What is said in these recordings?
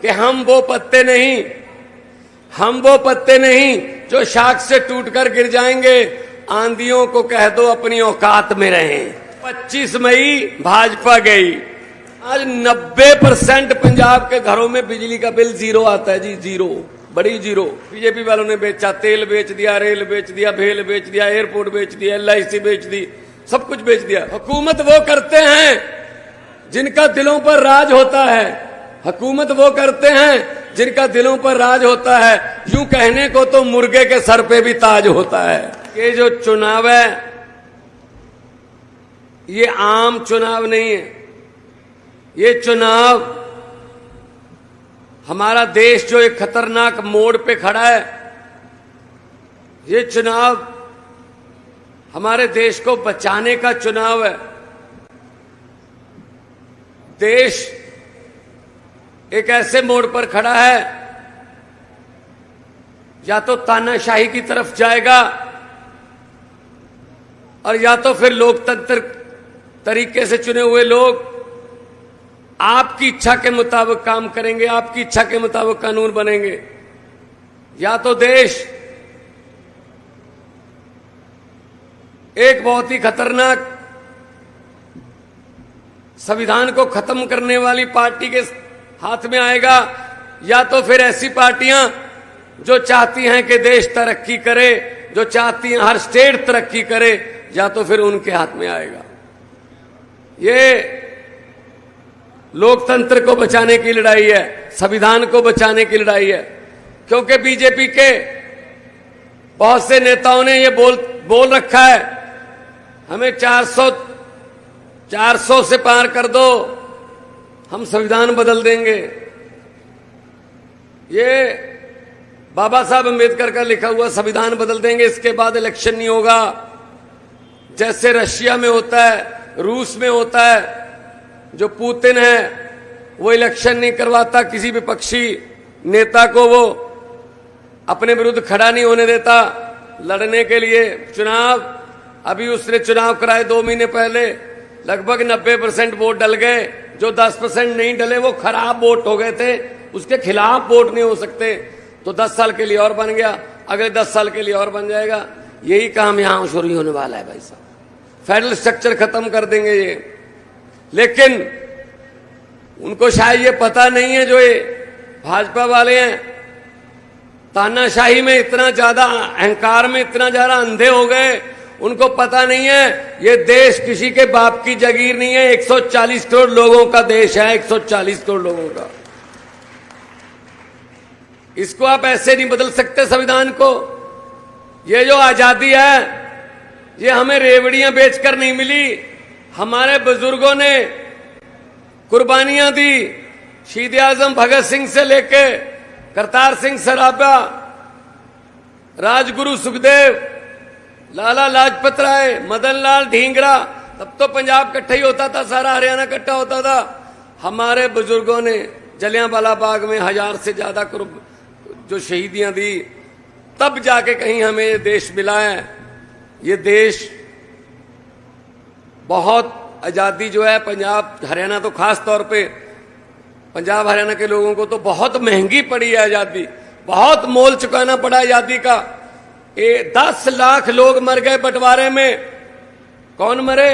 कि हम वो पत्ते नहीं जो शाख से टूटकर गिर जाएंगे। आंधियों को कह दो अपनी औकात में रहें। 25 मई भाजपा गई। आज 90% पंजाब के घरों में बिजली का बिल जीरो आता है जी, जीरो, बड़ी जीरो। बीजेपी वालों ने बेचा, तेल बेच दिया, रेल बेच दिया, भेल बेच दिया, एयरपोर्ट बेच दिया, LIC बेच दी, सब कुछ बेच दिया। हुकूमत वो करते हैं जिनका दिलों पर राज होता है। हुकूमत वो करते हैं जिनका दिलों पर राज होता है। यूं कहने को तो मुर्गे के सर पे भी ताज होता है। ये जो चुनाव है ये आम चुनाव नहीं है। ये चुनाव हमारा देश जो एक खतरनाक मोड़ पे खड़ा है, ये चुनाव हमारे देश को बचाने का चुनाव है। देश एक ऐसे मोड़ पर खड़ा है, या तो तानाशाही की तरफ जाएगा और या तो फिर लोकतंत्र तरीके से चुने हुए लोग आपकी इच्छा के मुताबिक काम करेंगे, आपकी इच्छा के मुताबिक कानून बनेंगे। या तो देश एक बहुत ही खतरनाक संविधान को खत्म करने वाली पार्टी के हाथ में आएगा, या तो फिर ऐसी पार्टियां जो चाहती हैं कि देश तरक्की करे, जो चाहती हैं हर स्टेट तरक्की करे, या तो फिर उनके हाथ में आएगा। ये लोकतंत्र को बचाने की लड़ाई है, संविधान को बचाने की लड़ाई है। क्योंकि बीजेपी के बहुत से नेताओं ने ये बोल रखा है, हमें 400 से पार कर दो, हम संविधान बदल देंगे। ये बाबा साहब अम्बेडकर का लिखा हुआ संविधान बदल देंगे, इसके बाद इलेक्शन नहीं होगा। जैसे रशिया में होता है, रूस में होता है। जो पुतिन है वो इलेक्शन नहीं करवाता, किसी विपक्षी नेता को वो अपने विरुद्ध खड़ा नहीं होने देता लड़ने के लिए चुनाव। अभी उसने चुनाव कराए 2 महीने पहले, लगभग 90% वोट डल गए। जो 10% नहीं डले वो खराब वोट हो गए थे, उसके खिलाफ वोट नहीं हो सकते। तो 10 साल के लिए और बन गया, अगले 10 साल के लिए और बन जाएगा। यही काम यहां शुरू होने वाला है भाई साहब। फेडरल स्ट्रक्चर खत्म कर देंगे ये। लेकिन उनको शायद ये पता नहीं है, जो ये भाजपा वाले हैं तानाशाही में इतना ज्यादा, अहंकार में इतना ज्यादा अंधे हो गए, उनको पता नहीं है ये देश किसी के बाप की जागीर नहीं है। 140 करोड़ लोगों का देश है, 140 करोड़ लोगों का। इसको आप ऐसे नहीं बदल सकते संविधान को। ये जो आजादी है ये हमें रेवड़ियां बेचकर नहीं मिली, हमारे बुजुर्गों ने कुर्बानियां दी। शहीद आजम भगत सिंह से लेके करतार सिंह सराबा, राजगुरु सुखदेव, लाला लाजपत राय, मदन लाल ढींगरा, तब तो पंजाब इकट्ठा ही होता था, सारा हरियाणा इकट्ठा होता था। हमारे बुजुर्गों ने जलियांवाला बाग में 1000 से ज्यादा जो शहीदियां दी, तब जाके कहीं हमें ये देश मिला है। ये देश बहुत आजादी जो है, पंजाब हरियाणा तो खास तौर पे पंजाब हरियाणा के लोगों को तो बहुत महंगी पड़ी है आजादी, बहुत मोल चुकाना पड़ा आजादी का। 10 लाख लोग मर गए बंटवारे में। कौन मरे?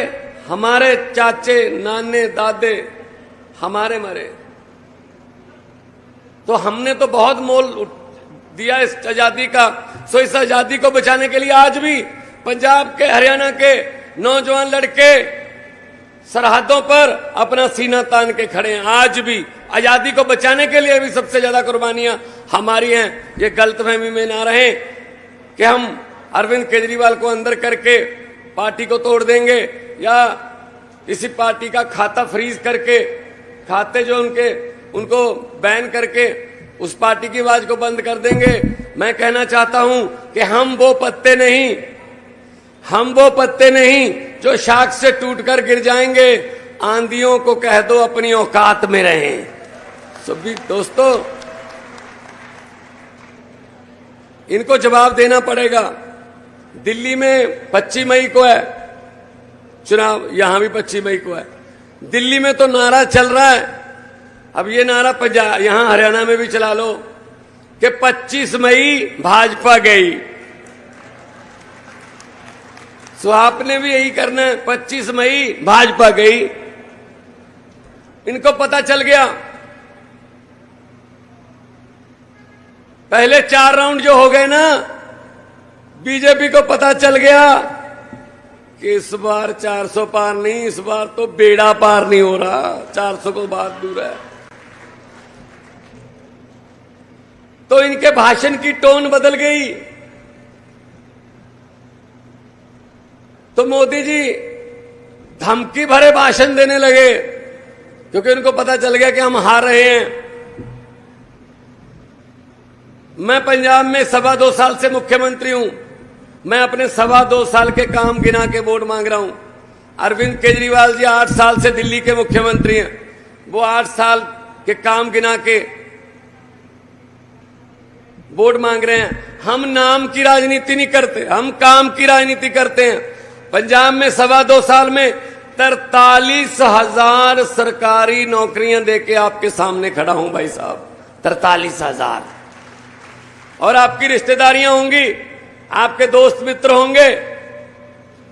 हमारे चाचे, नाने, दादे हमारे मरे। तो हमने तो बहुत मोल दिया इस आजादी का। सो इस आजादी को बचाने के लिए आज भी पंजाब के, हरियाणा के नौजवान लड़के सरहदों पर अपना सीना तान के खड़े हैं। आज भी आजादी को बचाने के लिए भी सबसे ज्यादा कुर्बानियां हमारी हैं। ये गलतफहमी में ना रहे कि हम अरविंद केजरीवाल को अंदर करके पार्टी को तोड़ देंगे, या इसी पार्टी का खाता फ्रीज करके, खाते जो उनको बैन करके उस पार्टी की आवाज को बंद कर देंगे। मैं कहना चाहता हूं कि हम वो पत्ते नहीं जो शाख से टूटकर गिर जाएंगे। आंधियों को कह दो अपनी औकात में रहें। सभी दोस्तों, इनको जवाब देना पड़ेगा। दिल्ली में 25 मई को है चुनाव, यहां भी 25 मई को है। दिल्ली में तो नारा चल रहा है अब ये नारा पंजाब यहां हरियाणा में भी चला लो कि 25 मई भाजपा गई। सो आपने भी यही करना है, 25 मई भाजपा गई। इनको पता चल गया, पहले 4 राउंड जो हो गए ना, बीजेपी को पता चल गया कि इस बार 400 पार नहीं, इस बार तो बेड़ा पार नहीं हो रहा, 400 को बात दूर है। तो इनके भाषण की टोन बदल गई। तो मोदी जी धमकी भरे भाषण देने लगे, क्योंकि उनको पता चल गया कि हम हार रहे हैं। मैं पंजाब में 2.25 साल से मुख्यमंत्री हूं। मैं अपने 2.25 साल के काम गिना के वोट मांग रहा हूं। अरविंद केजरीवाल जी 8 साल से दिल्ली के मुख्यमंत्री हैं, वो 8 साल के काम गिना के वोट मांग रहे हैं। हम नाम की राजनीति नहीं करते, हम काम की राजनीति करते हैं। पंजाब में 2.25 साल में 43,000 सरकारी नौकरियां देके आपके सामने खड़ा हूं भाई साहब, 43,000। और आपकी रिश्तेदारियां होंगी, आपके दोस्त मित्र होंगे,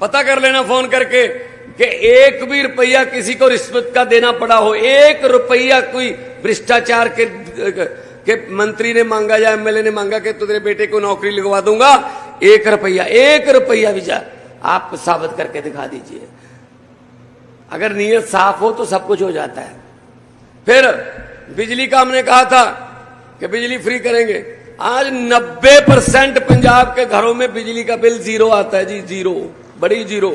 पता कर लेना फोन करके कि 1 भी रुपया किसी को रिश्वत का देना पड़ा हो, 1 रुपया कोई भ्रष्टाचार के मंत्री ने मांगा या एमएलए ने मांगा कि तेरे बेटे को नौकरी लगवा दूंगा, 1 रुपया भी जा आप साबित करके दिखा दीजिए। अगर नीयत साफ हो तो सब कुछ हो जाता है। फिर बिजली का हमने कहा था कि बिजली फ्री करेंगे। आज 90% पंजाब के घरों में बिजली का बिल 0 आता है जी, 0, बड़ी 0।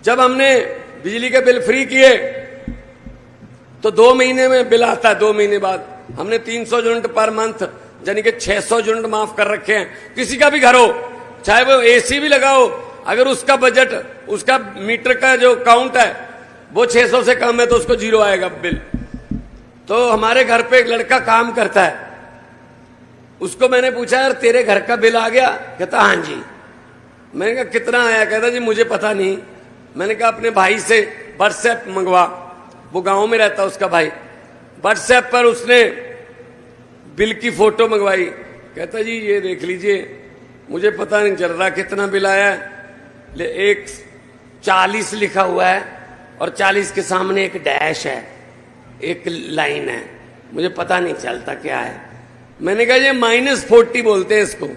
जब हमने बिजली के बिल फ्री किए तो 2 महीने में बिल आता है, 2 महीने बाद हमने 300 यूनिट पर मंथ यानी कि 600 यूनिट माफ कर रखे हैं। किसी का भी घर हो, चाहे वो एसी भी लगाओ, अगर उसका बजट, उसका मीटर का जो काउंट है वो 600 से कम है तो उसको 0 आएगा बिल। तो हमारे घर पे एक लड़का काम करता है, उसको मैंने पूछा यार तेरे घर का बिल आ गया? कहता हाँ जी। मैंने कहा कितना आया? कहता जी मुझे पता नहीं। मैंने कहा अपने भाई से व्हाट्सएप मंगवा, वो गांव में रहता उसका भाई। व्हाट्सएप पर उसने बिल की फोटो मंगवाई। कहता जी ये देख लीजिए, मुझे पता नहीं चल रहा कितना बिल आया है। 40 लिखा हुआ है और 40 के सामने एक डैश है, एक लाइन है, मुझे पता नहीं चलता क्या है। मैंने कहा ये -40 बोलते हैं इसको।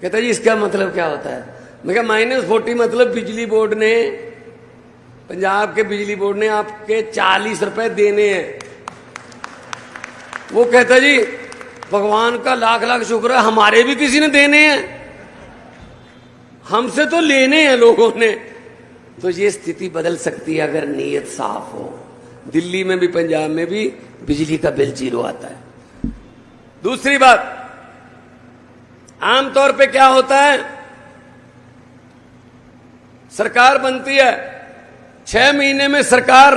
कहता जी इसका मतलब क्या होता है? मैं कहा -40 मतलब बिजली बोर्ड ने, पंजाब के बिजली बोर्ड ने आपके 40 रुपए देने हैं। वो कहता जी भगवान का लाख लाख शुक्र है, हमारे भी किसी ने देने हैं, हमसे तो लेने हैं लोगों ने। तो ये स्थिति बदल सकती है अगर नीयत साफ हो। दिल्ली में भी पंजाब में भी बिजली का बिल 0 आता है। दूसरी बात, आमतौर पे क्या होता है, सरकार बनती है, 6 महीने में सरकार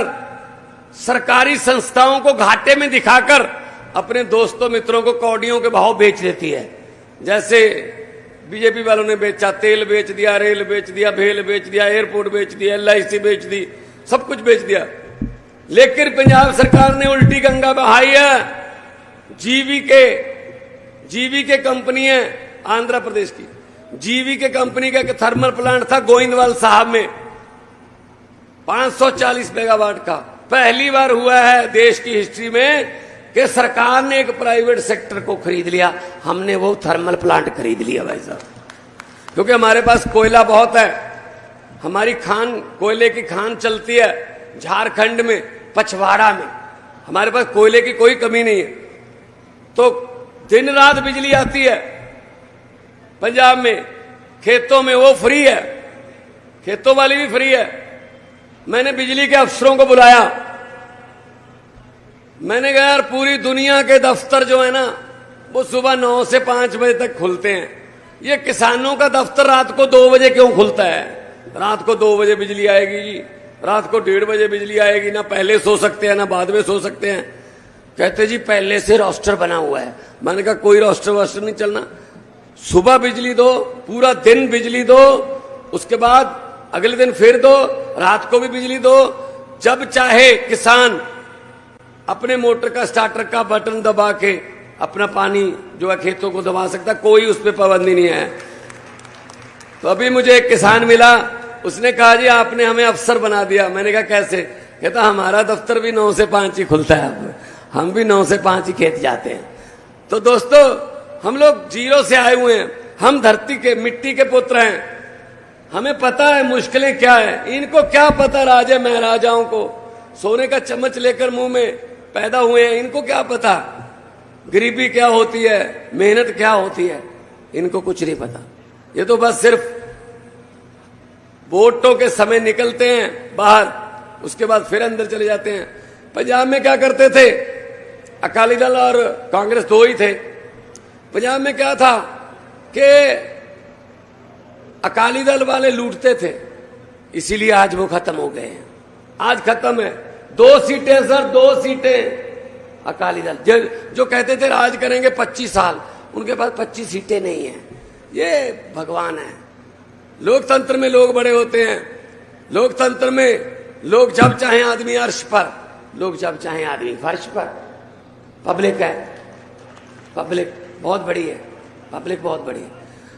सरकारी संस्थाओं को घाटे में दिखाकर अपने दोस्तों मित्रों को कौड़ियों के भाव बेच देती है। जैसे बीजेपी वालों ने बेचा, तेल बेच दिया, रेल बेच दिया, भेल बेच दिया, एयरपोर्ट बेच दिया, LIC बेच दी, सब कुछ बेच दिया। लेकिन पंजाब सरकार ने उल्टी गंगा बहाई है। जीवीके कंपनी है आंध्र प्रदेश की, जीवीके कंपनी का एक थर्मल प्लांट था गोविंदवाल साहब में 540 मेगावाट का। पहली बार हुआ है देश की हिस्ट्री में कि सरकार ने एक प्राइवेट सेक्टर को खरीद लिया। हमने वो थर्मल प्लांट खरीद लिया भाई साहब, क्योंकि हमारे पास कोयला बहुत है, हमारी खान, कोयले की खान चलती है झारखंड में, पछवाड़ा में, हमारे पास कोयले की कोई कमी नहीं है। तो दिन रात बिजली आती है पंजाब में, खेतों में वो फ्री है, खेतों वाली भी फ्री है। मैंने बिजली के अफसरों को बुलाया, मैंने कहा यार पूरी दुनिया के दफ्तर जो है ना वो सुबह 9 से 5 बजे तक खुलते हैं, ये किसानों का दफ्तर रात को 2 बजे क्यों खुलता है? रात को 2 बजे बिजली आएगी जी, रात को 1:30 बजे बिजली आएगी, ना पहले सो सकते हैं ना बाद में सो सकते हैं। कहते जी पहले से रोस्टर बना हुआ है। मैंने कहा कोई रोस्टर वोस्टर नहीं चलना, सुबह बिजली दो, पूरा दिन बिजली दो, उसके बाद अगले दिन फिर दो, रात को भी बिजली दो, जब चाहे किसान अपने मोटर का स्टार्टर का बटन दबा के अपना पानी जो है खेतों को दबा सकता, कोई उस पर पाबंदी नहीं है। तो अभी मुझे एक किसान मिला, उसने कहा जी आपने हमें अफसर बना दिया। मैंने कहा कैसे? कहता हमारा दफ्तर भी 9 से 5 ही खुलता है, अब हम भी 9 से 5 ही खेत जाते हैं। तो दोस्तों हम लोग जीरो से आए हुए हैं, हम धरती के मिट्टी के पुत्र हैं, हमें पता है मुश्किलें क्या है। इनको क्या पता राजे महाराजाओं को सोने का चम्मच लेकर मुंह में पैदा हुए हैं, इनको क्या पता गरीबी क्या होती है, मेहनत क्या होती है, इनको कुछ नहीं पता। ये तो बस सिर्फ वोटों के समय निकलते हैं बाहर, उसके बाद फिर अंदर चले जाते हैं। पंजाब में क्या करते थे, अकाली दल और कांग्रेस दो ही थे। पंजाब में क्या था कि अकाली दल वाले लूटते थे, इसीलिए आज वो खत्म हो गए हैं। आज खत्म है, 2 सीटें सर, 2 सीटें अकाली दल। जो कहते थे राज करेंगे 25 साल, उनके पास 25 सीटें नहीं है। ये भगवान है। लोकतंत्र में लोग बड़े होते हैं, लोकतंत्र में लोग जब चाहें आदमी अर्श पर, लोग जब चाहें आदमी फर्श पर। पब्लिक है, पब्लिक बहुत बड़ी है, पब्लिक बहुत बड़ी है।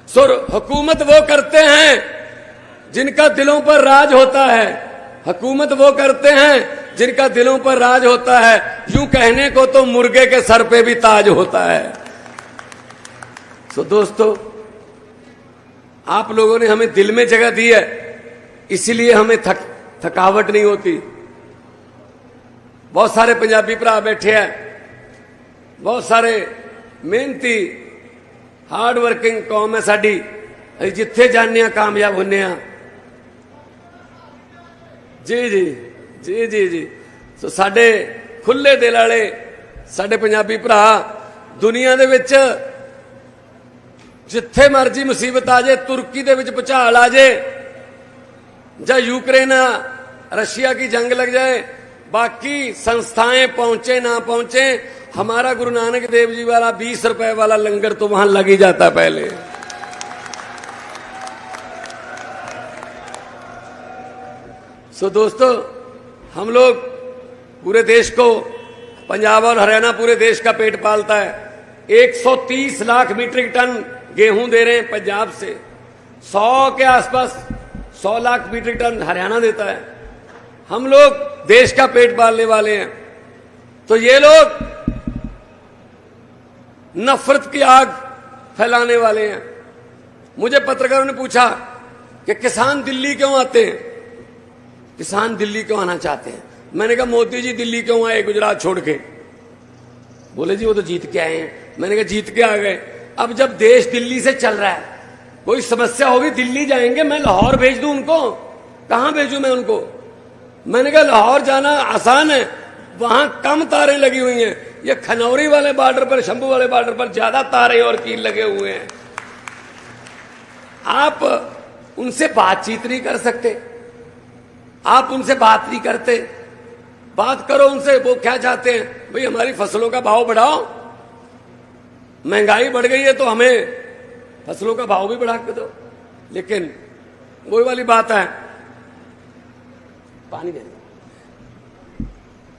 सुर हुकूमत वो करते हैं जिनका दिलों पर राज होता है, हुकूमत वो करते हैं जिनका दिलों पर राज होता है। यूं कहने को तो मुर्गे के सर पे भी ताज होता है। सो दोस्तों आप लोगों ने हमें दिल में जगह दी है, इसीलिए हमें थकावट नहीं होती। बहुत सारे पंजाबी भरा बैठे हैं, बहुत सारे मेहनती हार्ड वर्किंग कौम है साडी, जिथे जाने कामयाब होने। जी जी जी जी जी। तो साडे खुले दिल वाले साडे पंजाबी भरा दुनिया दे विच जिथे मर्जी मुसीबत आ जाए, तुर्की दे विच भूचाल आ जाए, या यूक्रेन रशिया की जंग लग जाए, बाकी संस्थाएं पहुंचे ना पहुंचे, हमारा गुरु नानक देव जी वाला 20 रुपए वाला लंगर तो वहां लग ही जाता पहले। सो दोस्तों हम लोग पूरे देश को, पंजाब और हरियाणा पूरे देश का पेट पालता है। 130 लाख मीट्रिक टन गेहूं दे रहे हैं पंजाब से, 100 के आसपास 100 लाख मीट्रिक टन हरियाणा देता है। हम लोग देश का पेट पालने वाले हैं, तो ये लोग नफरत की आग फैलाने वाले हैं। मुझे पत्रकारों ने पूछा कि किसान दिल्ली क्यों आते हैं, किसान दिल्ली क्यों आना चाहते हैं। मैंने कहा मोदी जी दिल्ली क्यों आए गुजरात छोड़ के? बोले जी वो तो जीत के आए हैं। मैंने कहा जीत के आ गए, अब जब देश दिल्ली से चल रहा है, कोई समस्या होगी दिल्ली जाएंगे, मैं लाहौर भेज दूं उनको? कहां भेजूं मैं उनको? मैंने कहा लाहौर जाना आसान है, वहां कम तारें लगी हुई हैं। ये खनौरी वाले बॉर्डर पर, शंभू वाले बॉर्डर पर ज्यादा तारे और कील लगे हुए हैं। आप उनसे बातचीत नहीं कर सकते, आप उनसे बात नहीं करते। बात करो उनसे, वो क्या चाहते हैं? भाई हमारी फसलों का भाव बढ़ाओ, महंगाई बढ़ गई है तो हमें फसलों का भाव भी बढ़ा के दो। लेकिन वही वाली बात है, पानी दे,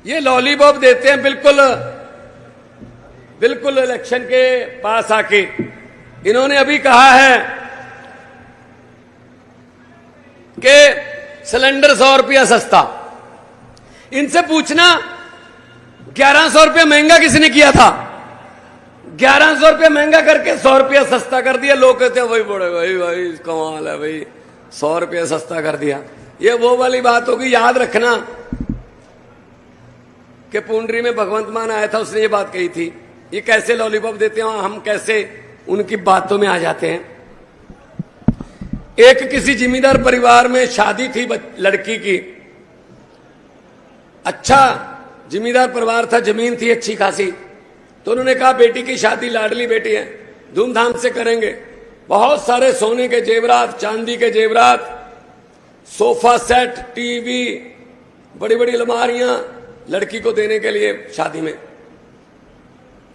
ये लॉलीपॉप देते हैं बिल्कुल बिल्कुल इलेक्शन के पास आके। इन्होंने अभी कहा है कि सिलेंडर 100 रुपया सस्ता। इनसे पूछना 1100 रुपया महंगा किसने किया था? 1100 रुपया महंगा करके 100 रुपया सस्ता कर दिया। लोग कहते हैं भाई बड़े भाई भाई कमाल है भाई, 100 रुपया सस्ता कर दिया। ये वो वाली बात होगी, याद रखना कि पुंडरी में भगवंत मान आया था, उसने ये बात कही थी। ये कैसे लॉलीपॉप देते हैं, हम कैसे उनकी बातों में आ जाते हैं। एक किसी जिम्मेदार परिवार में शादी थी लड़की की, अच्छा जिम्मेदार परिवार था, जमीन थी अच्छी खासी। तो उन्होंने कहा बेटी की शादी, लाडली बेटी है, धूमधाम से करेंगे। बहुत सारे सोने के जेवरात, चांदी के जेवरात, सोफा सेट, टीवी, बड़ी बड़ी अलमारियां लड़की को देने के लिए शादी में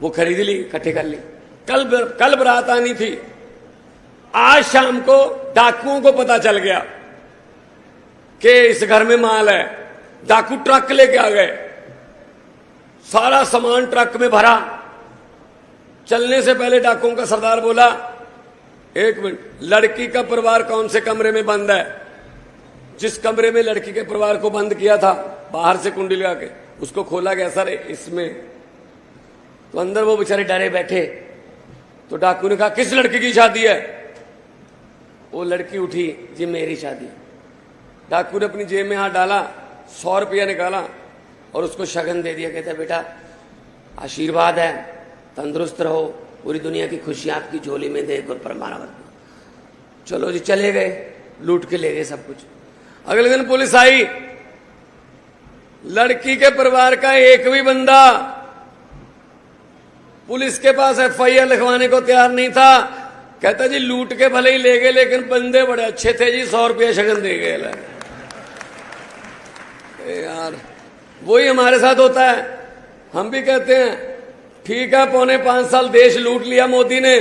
वो खरीद ली, इकट्ठे कर ली। कल बारात आनी थी। आज शाम को डाकुओं को पता चल गया कि इस घर में माल है। डाकू ट्रक लेके आ गए, सारा सामान ट्रक में भरा। चलने से पहले डाकुओं का सरदार बोला, एक मिनट, लड़की का परिवार कौन से कमरे में बंद है? जिस कमरे में लड़की के परिवार को बंद किया था, बाहर से कुंडी लगा के उसको खोला गया, सर इसमें। तो अंदर वो बेचारे डरे बैठे। तो डाकू ने कहा, किस लड़की की शादी है? वो लड़की उठी, जी मेरी शादी। डाकू ने अपनी जेब में हाथ डाला, 100 रुपया निकाला और उसको शगन दे दिया। कहता, बेटा आशीर्वाद है, तंदुरुस्त रहो, पूरी दुनिया की खुशियां आपकी झोली में दे, गुर परमारा मत। चलो जी, चले गए, लूट के ले गए सब कुछ। अगले दिन पुलिस आई, लड़की के परिवार का एक भी बंदा पुलिस के पास FIR लिखवाने को तैयार नहीं था। कहता, जी लूट के भले ही ले गए, लेकिन बंदे बड़े अच्छे थे जी, 100 रुपया शगन दे गए। यार वही हमारे साथ होता है। हम भी कहते हैं ठीक है, 4.25 साल देश लूट लिया मोदी ने,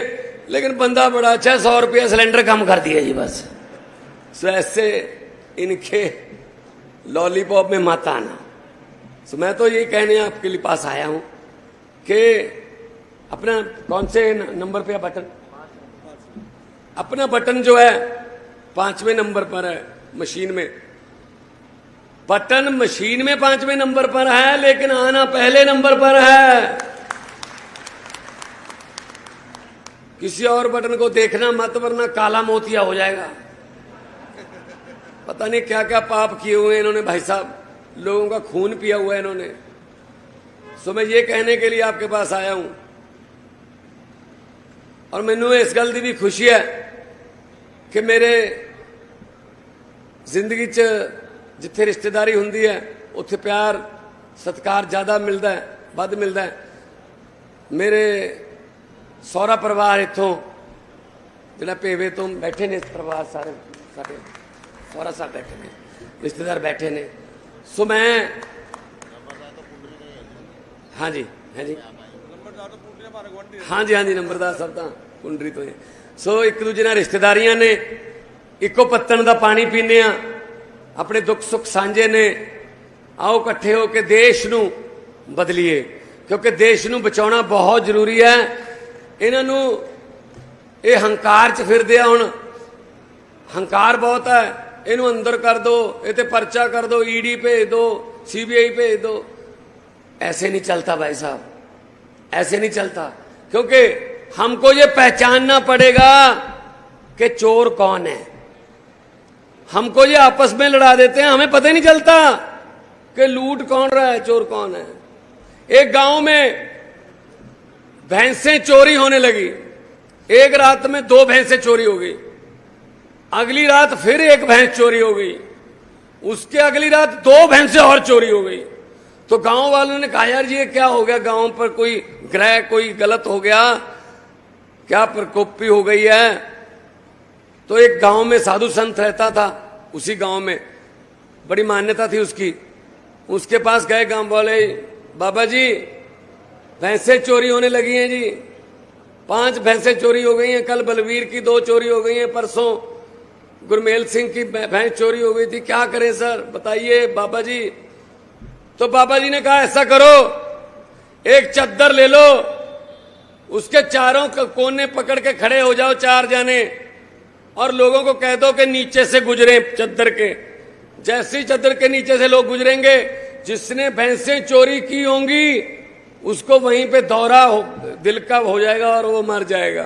लेकिन बंदा बड़ा अच्छा है, 100 रुपया सिलेंडर कम कर दिया जी बस। सो ऐसे इनके लॉलीपॉप में मत आना। सो मैं तो ये कहने आपके लिए पास आया हूं कि अपना कौन से नंबर पे बटन, अपना बटन जो है 5वें नंबर पर है मशीन में। बटन मशीन में 5वें नंबर पर है, लेकिन आना पहले नंबर पर है। किसी और बटन को देखना मत, वरना काला मोतिया हो जाएगा। पता नहीं क्या क्या पाप किए हुए इन्होंने भाई साहब, लोगों का खून पिया हुआ है इन्होंने। सो मैं ये कहने के लिए आपके पास आया हूं, और मैनू इस गल की भी खुशी है कि मेरे जिंदगी च जिथे रिश्तेदारी हुंदी है उत्थे प्यार सत्कार ज्यादा मिलता है, वध मिलता है। मेरे सौरा परिवार इतों जिहड़ा पेवे तो बैठे ने, परिवार सारे सारे सौरा साहब बैठे ने, रिश्तेदार बैठे ने। सो मैं हाँ जी नंबरदार साहब तो कुंडरी तो है। सो एक दूजे नाल रिश्तेदारियां ने, इको पत्तन का पानी पीने, अपने दुख सुख सांझे ने। आओ इकट्ठे होकर देश नू बदलीए, क्योंकि देश नू बचाना बहुत जरूरी है। इन्हों ये हंकार च फिरदे हुण, हंकार बहुत है, इनू अंदर कर दो, ये पर्चा कर दो, ED भेज दो, CBI भेज दो। ऐसे नहीं चलता भाई साहब, ऐसे नहीं चलता। क्योंकि हमको ये पहचानना पड़ेगा कि चोर कौन है। हमको ये आपस में लड़ा देते हैं, हमें पता ही नहीं चलता कि लूट कौन रहा है, चोर कौन है। एक गांव में भैंसें चोरी होने लगी। एक रात में 2 भैंसें चोरी हो गई, अगली रात फिर एक भैंस चोरी हो गई, उसके अगली रात 2 भैंसें और चोरी हो गई। तो गांव वालों ने कहा, यार ये क्या हो गया, गांव पर कोई ग्रह कोई गलत हो गया क्या, प्रकोपी हो गई है। तो एक गांव में साधु संत रहता था, उसी गांव में बड़ी मान्यता थी उसकी। उसके पास गए गांव वाले, बाबा जी भैंसें चोरी होने लगी हैं जी, 5 भैंसें चोरी हो गई हैं, कल बलवीर की 2 चोरी हो गई हैं, परसों गुरमेल सिंह की भैंस चोरी हो गई थी, क्या करें सर बताइए बाबा जी। तो बाबा जी ने कहा, ऐसा करो, एक चद्दर ले लो, उसके चारों कोने पकड़ के खड़े हो जाओ 4 जाने, और लोगों को कह दो कि नीचे से गुजरे चद्दर के। जैसे ही चद्दर के नीचे से लोग गुजरेंगे, जिसने भैंसें चोरी की होंगी उसको वहीं पे दौरा दिल का हो जाएगा और वो मर जाएगा।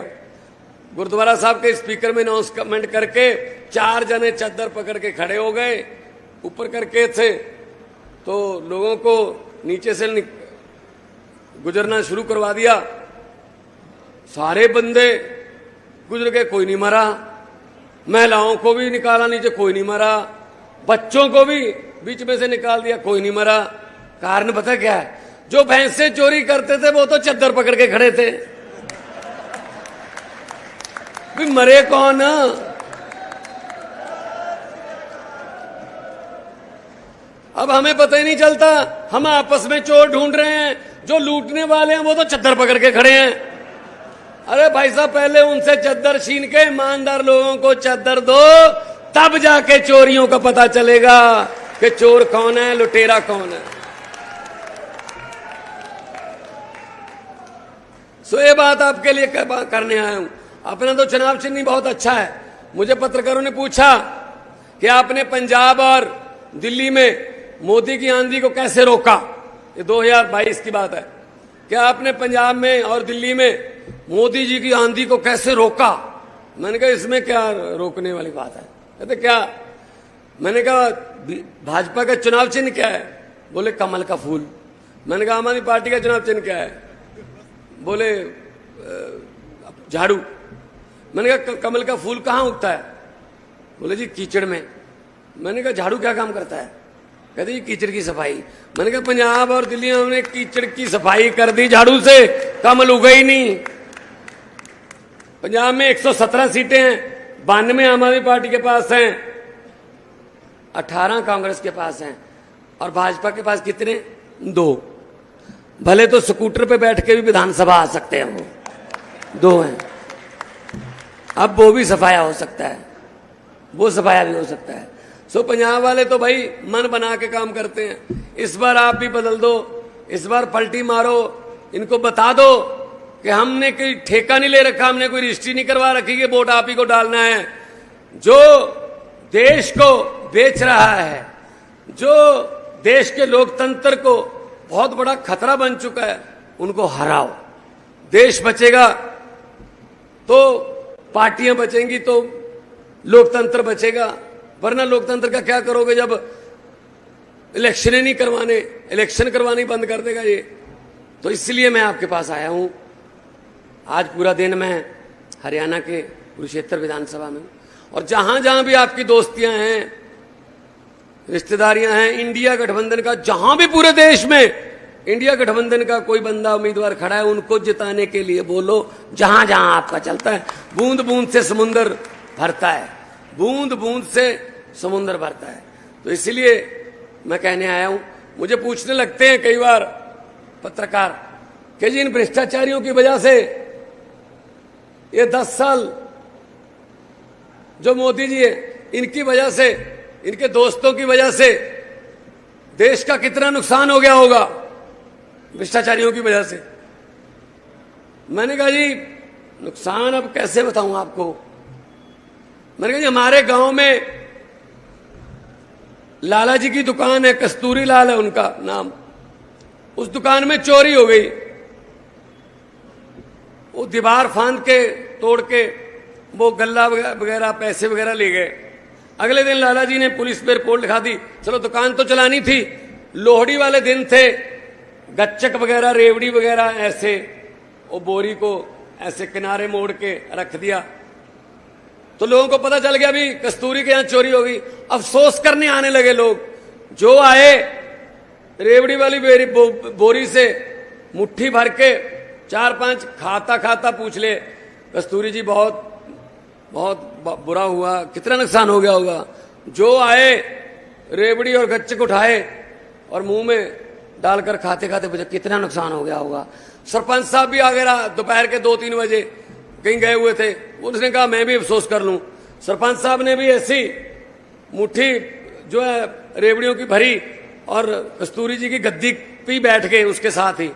गुरुद्वारा साहब के स्पीकर में अनाउंसमेंट करके 4 जने चद्दर पकड़ के खड़े हो गए, ऊपर करके थे, तो लोगों को नीचे से गुजरना शुरू करवा दिया। सारे बंदे गुजर गए, कोई नहीं मरा। महिलाओं को भी निकाला नीचे, कोई नहीं मरा। बच्चों को भी बीच में से निकाल दिया, कोई नहीं मरा। कारण पता क्या है, जो भैंसें चोरी करते थे वो तो चद्दर पकड़ के खड़े थे, भी मरे कौन। अब हमें पता ही नहीं चलता, हम आपस में चोर ढूंढ रहे हैं, जो लूटने वाले हैं वो तो चद्दर पकड़ के खड़े हैं। अरे भाई साहब, पहले उनसे चद्दर छीन के ईमानदार लोगों को चद्दर दो, तब जाके चोरियों का पता चलेगा। कि चोर कौन है, लुटेरा कौन है। सो ये बात आपके लिए करने आया हूं। अपना तो चुनाव चिन्ह बहुत अच्छा है। मुझे पत्रकारों ने पूछा कि आपने पंजाब और दिल्ली में मोदी की आंधी को कैसे रोका। ये 2022 की बात है। क्या आपने पंजाब में और दिल्ली में मोदी जी की आंधी को कैसे रोका? मैंने कहा इसमें क्या रोकने वाली बात है। कहते क्या? मैंने कहा भाजपा का चुनाव चिन्ह क्या है? बोले कमल का फूल। मैंने कहा आम आदमी पार्टी का चुनाव चिन्ह क्या है? बोले झाड़ू। मैंने कहा कमल का फूल कहाँ उगता है? बोले जी कीचड़ में। मैंने कहा झाड़ू क्या काम करता है? कहते जी कीचड़ की सफाई। मैंने कहा पंजाब और दिल्ली में हमने कीचड़ की सफाई कर दी झाड़ू से, कमल उगा ही नहीं। पंजाब में 117 सीटें हैं, 92 आम आदमी पार्टी के पास हैं, 18 कांग्रेस के पास हैं, और भाजपा के पास कितने? 2। भले तो स्कूटर पे बैठ के भी विधानसभा आ सकते हैं, वो 2 हैं। अब वो भी सफाया हो सकता है, वो सफाया भी हो सकता है। सो पंजाब वाले तो भाई मन बना के काम करते हैं। इस बार आप भी बदल दो, इस बार पलटी मारो, इनको बता दो कि हमने कोई ठेका नहीं ले रखा, हमने कोई रजिस्ट्री नहीं करवा रखी कि वोट आप ही को डालना है। जो देश को बेच रहा है, जो देश के लोकतंत्र को बहुत बड़ा खतरा बन चुका है, उनको हराओ। देश बचेगा तो पार्टियां बचेंगी, तो लोकतंत्र बचेगा। वरना लोकतंत्र का क्या करोगे जब इलेक्शन नहीं करवाने, इलेक्शन करवानी बंद कर देगा ये। तो इसलिए मैं आपके पास आया हूं। आज पूरा दिन मैं हरियाणा के कुरुक्षेत्र विधानसभा में, और जहां जहां भी आपकी दोस्तियां हैं, रिश्तेदारियां हैं, इंडिया गठबंधन का जहां भी पूरे देश में इंडिया गठबंधन का कोई बंदा उम्मीदवार खड़ा है, उनको जिताने के लिए बोलो। जहां जहां आपका चलता है, बूंद बूंद से समुंदर भरता है, बूंद बूंद से समुंदर भरता है। तो इसलिए मैं कहने आया हूं। मुझे पूछने लगते हैं कई बार पत्रकार कि जी इन भ्रष्टाचारियों की वजह से ये 10 साल जो मोदी जी है, इनकी वजह से, इनके दोस्तों की वजह से देश का कितना नुकसान हो गया होगा भ्रष्टाचारियों की वजह से। मैंने कहा जी नुकसान अब कैसे बताऊं आपको। मैंने कहा जी हमारे गांव में लाला जी की दुकान है, कस्तूरी लाल है उनका नाम। उस दुकान में चोरी हो गई। वो दीवार फांद के तोड़ के वो गल्ला वगैरह पैसे वगैरह ले गए। अगले दिन लाला जी ने पुलिस पे रिपोर्ट लिखा दी। चलो दुकान तो चलानी थी, लोहड़ी वाले दिन थे, गच्चक वगैरह रेवड़ी वगैरह ऐसे वो बोरी को ऐसे किनारे मोड़ के रख दिया। तो लोगों को पता चल गया भी कस्तूरी के यहां चोरी हो गई। अफसोस करने आने लगे लोग। जो आए रेवड़ी वाली बोरी से मुट्ठी भर के 4-5 खाता खाता पूछ ले, कस्तूरी जी बहुत बहुत बुरा हुआ, कितना नुकसान हो गया होगा। जो आए रेवड़ी और गच्चक उठाए और मुंह में डालकर खाते खाते पूछा कितना नुकसान हो गया होगा। सरपंच साहब भी आ गए दोपहर के 2-3 बजे, कहीं गए हुए थे। उसने कहा मैं भी अफसोस कर लूं। सरपंच साहब ने भी ऐसी मुट्ठी जो है रेवड़ियों की भरी और कस्तूरी जी की गद्दी पे बैठ गए उसके साथ ही,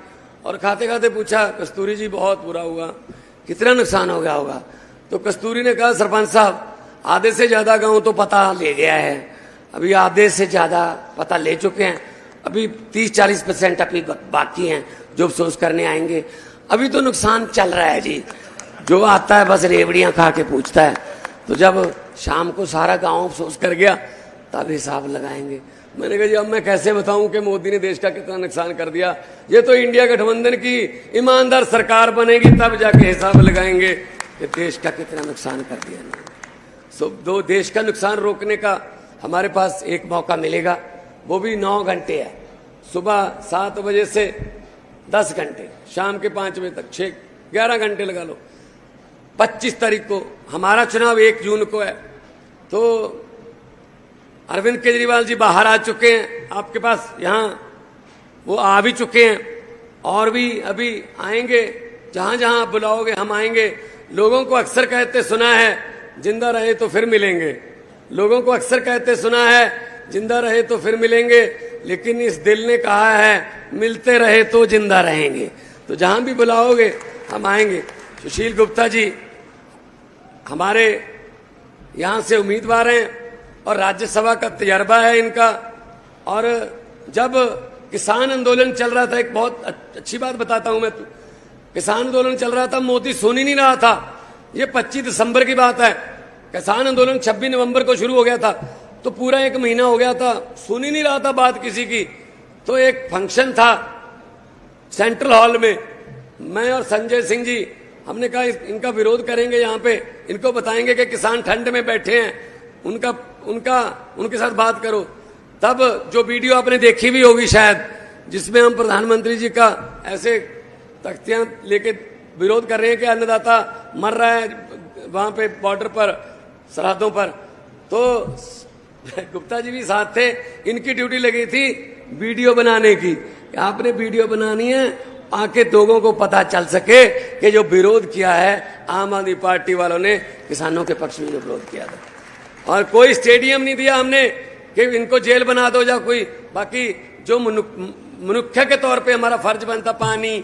और खाते खाते पूछा कस्तूरी जी बहुत बुरा हुआ, कितना नुकसान हो गया होगा। तो कस्तूरी ने कहा सरपंच साहब आधे से ज्यादा गांव तो पता ले गया है, अभी आधे से ज्यादा पता ले चुके हैं, अभी 30-40% अभी बाकी हैं जो अफसोस करने आएंगे। अभी तो नुकसान चल रहा है जी। जो आता है बस रेवड़ियां खा के पूछता है। तो जब शाम को सारा गांव अफसोस कर गया तब हिसाब लगाएंगे। मैंने कहा जी अब मैं कैसे बताऊं कि मोदी ने देश का कितना नुकसान कर दिया। ये तो इंडिया गठबंधन की ईमानदार सरकार बनेगी तब जाके हिसाब लगाएंगे कि देश का कितना नुकसान कर दिया। दो देश का नुकसान रोकने का हमारे पास एक मौका मिलेगा, वो भी 9 घंटे है। सुबह 7 बजे से 10 घंटे, शाम के 5 बजे तक, 11 घंटे लगा लो। 25 तारीख को हमारा चुनाव 1 जून को है। तो अरविंद केजरीवाल जी बाहर आ चुके हैं आपके पास, यहाँ वो आ भी चुके हैं और भी अभी आएंगे। जहां जहां आप बुलाओगे हम आएंगे। लोगों को अक्सर कहते सुना है जिंदा रहे तो फिर मिलेंगे। लोगों को अक्सर कहते सुना है जिंदा रहे तो फिर मिलेंगे, लेकिन इस दिल ने कहा है मिलते रहे तो जिंदा रहेंगे। तो जहां भी बुलाओगे हम आएंगे। सुशील गुप्ता जी हमारे यहां से उम्मीदवार हैं और राज्यसभा का तजर्बा है इनका। और जब किसान आंदोलन चल रहा था, एक बहुत अच्छी बात बताता हूं मैं, किसान आंदोलन चल रहा था, मोदी सुन ही नहीं रहा था। ये 25 दिसंबर की बात है, किसान आंदोलन 26 नवंबर को शुरू हो गया था, तो पूरा 1 महीना हो गया था, सुन ही नहीं रहा था बात किसी की। तो एक फंक्शन था सेंट्रल हॉल में, मैं और संजय सिंह जी हमने कहा इनका विरोध करेंगे, यहाँ पे इनको बताएंगे कि किसान ठंड में बैठे हैं, उनके साथ बात करो। तब जो वीडियो आपने देखी भी होगी शायद, जिसमें हम प्रधानमंत्री जी का ऐसे तख्तियां लेके विरोध कर रहे हैं कि अन्नदाता मर रहा है वहां पे बॉर्डर पर, सरहदों पर, तो गुप्ता जी भी साथ थे। इनकी ड्यूटी लगी थी वीडियो बनाने की। आपने वीडियो बनानी है आके लोगों को पता चल सके कि जो विरोध किया है आम आदमी पार्टी वालों ने, किसानों के पक्ष में जो विरोध किया था। और कोई स्टेडियम नहीं दिया हमने कि इनको जेल बना दो या कोई, बाकी जो मनुष्य के तौर पे हमारा फर्ज बनता, पानी,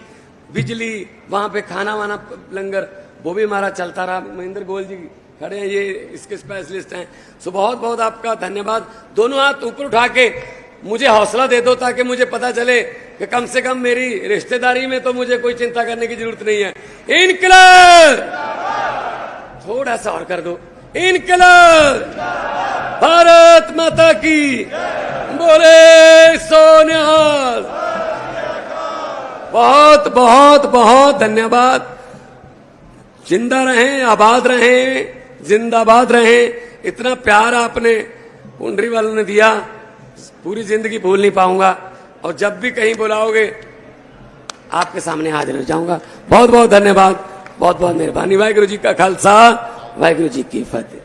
बिजली, वहां पे खाना वाना, लंगर, वो भी हमारा चलता रहा। महेंद्र गोयल जी खड़े हैं, ये इसके स्पेशलिस्ट हैं। सो बहुत बहुत आपका धन्यवाद। दोनों हाथ ऊपर उठा के मुझे हौसला दे दो ताकि मुझे पता चले कि कम से कम मेरी रिश्तेदारी में तो मुझे कोई चिंता करने की जरूरत नहीं है। इनकलाब, थोड़ा सा और कर दो, इनकलाब, भारत माता की, बोले सोनिहाल। बहुत बहुत बहुत धन्यवाद। जिंदा रहें, आबाद रहें, जिंदाबाद रहें। इतना प्यार आपने पुंडरी वालों ने दिया, पूरी जिंदगी भूल नहीं पाऊंगा। और जब भी कहीं बुलाओगे आपके सामने हाजिर हो जाऊंगा। बहुत बहुत धन्यवाद, बहुत बहुत मेहरबानी। वाहिगुरु जी का खालसा, वाहिगुरु जी की फतेह।